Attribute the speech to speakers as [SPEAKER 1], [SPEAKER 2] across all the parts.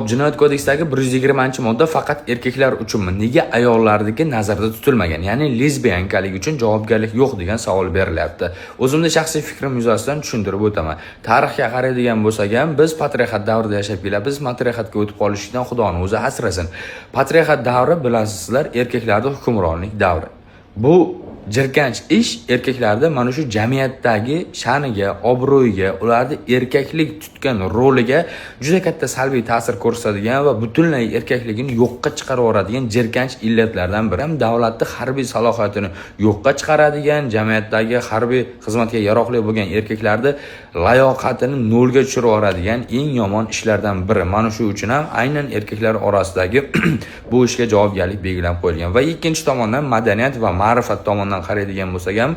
[SPEAKER 1] Jinoyat kodeksidagi 120-modda faqat erkaklar uchunmi? Nega ayollardagi nazarda tutilmagan? Ya'ni lesbiyankalik uchun javobgarlik yo'q degan savol berilyapti. O'zimning shaxsiy fikrim yuzasidan tushuntirib o'taman. Tarixga qaraydigan bo'lsak ham, biz patriarxat davrida yashab kelamiz. Matriarxatga o'tib qolishdan Xudoning o'zi asrasin. Patriarxat davri bilasizlar, erkaklarning hukmronlik davri. Bu jirkanch ish erkaklarda mana shu jamiyatdagi sha'niga, obro'yiga, ularni erkaklik tutgan roliga juda katta salbiy ta'sir ko'rsatadigan va butunlay erkakligini yo'qqa chiqarib yuboradigan jirkanch illatlardan biri ham davlatning harbiy salohiyatini yo'qqa chiqaradigan, jamiyatdagi harbiy xizmatga yaroqli bo'lgan erkaklarni layoqatini nolga tushirib yuboradigan eng yomon ishlardan biri. Mana shu uchun ham aynan erkaklar orasidagi bu ishga javobgarlik belgilab qo'yilgan. Va ikkinchi tomondan madaniyat va ma'rifat tomonidan qaraydigan bo'lsak ham,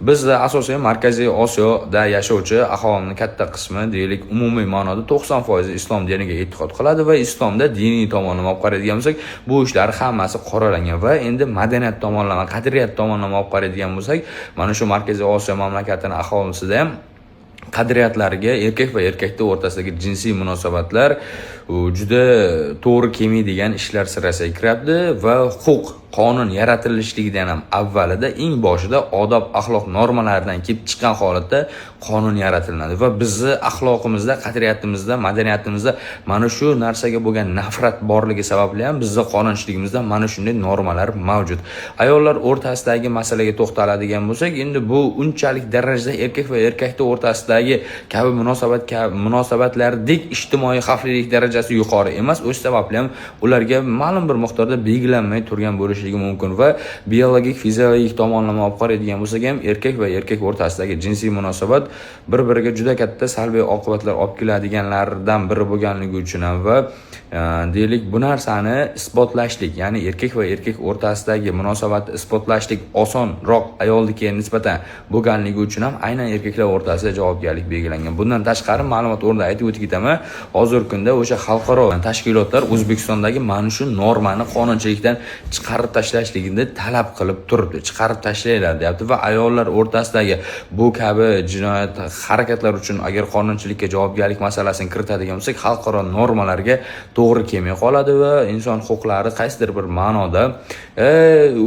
[SPEAKER 1] bizda asosan Markaziy Osiyoda yashovchi aholining katta qismi, deylik, umumiy ma'noda 90% islom diniga e'tiqod qiladi va islomda diniy tomonlama olib qaraydigan bo'lsak, bu ishlar hammasi qoralangan va endi madaniyat tomonlama, qadriyat tomonlama olib qaraydigan bo'lsak, mana shu Markaziy Osiyo mamlakatining aholisida ham qadriyatlariga erkak va erkakning o'rtasidagi jinsiy munosabatlar juda to'g'ri kelmaydigan ishlar sirasiga kiradi va huquq, qonun yaratilishligidan ham avvalida eng boshida odob, axloq normalaridan kelib chiqqan holatda qonun yaratiladi va bizni axloqimizda, qadriyatimizda, madaniyatimizda mana shu narsaga bo'lgan nafrat borligi sababli ham bizning qonunchiligimizda mana shunday normalar mavjud. Ayollar o'rtasidagi masalaga to'xtaladigan bo'lsak, endi bu unchalik darajada erkak va erkakning o'rtasidagi kabi munosabatlardek ijtimoiy xavflilik darajasi yuqori emas. O'sha sababli ham ularga ma'lum bir miqdorda belgilanmay turgan bo'lishligi mumkin va biologik, fiziologik tomonlama olib qaraydigan bo'lsak ham erkak va erkak o'rtasidagi jinsiy munosabat bir-biriga juda katta salbiy oqibatlar olib keladiganlardan biri bo'lganligi uchun ham va deylik bu narsani isbotlashlik, ya'ni erkak va erkak o'rtasidagi munosabatni isbotlashlik osonroq ayolnikiga nisbatan bo'lganligi uchun ham aynan erkaklar o'rtasida javobgarlik belgilangan. Bundan tashqari ma'lumot o'rnida aytib o'tib ketaman, hozirgi kunda o'sha xalqaro tashkilotlar O'zbekistondagi mana shu normani qonunchilikdan chiqarib tashlashligini talab qilib turibdi. Chiqarib tashlanglar deyapti va ayollar o'rtasidagi bu kabi jinoyat harakatlar uchun agar qonunchilikka javobgarlik masalasini kiritadigan bo'lsak, xalqaro normalarga to'g'ri kelmay qoladi va inson huquqlari qaysidir bir ma'noda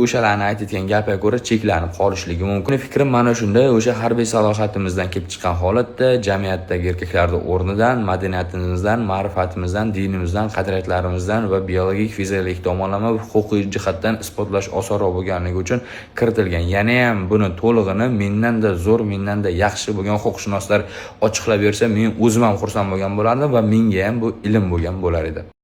[SPEAKER 1] o'shalarni aytayotgan gapga ko'ra cheklanib qolishligi mumkin. Fikrim mana shunda, o'sha harbiy salohiyatimizdan kelib chiqqan holatda jamiyatdagi erkaklarning o'rnidan, madaniyatimizdan, ma'rifatimizdan, dinimizdan, qadriyatlarimizdan va biologik, fiziologik tomonlama huquqiy jihatdan isbotlash osonroq bo'lganligi uchun kiritilgan. Yana ham buni to'lig'ini mendanda zo'r, mendanda yaxshi bo'lgan huquqshunoslar ochiqlab bersa, men o'zim ham xursand bo'lgan bo'lardim va menga ham bu ilm bo'lgan bo'lar edi.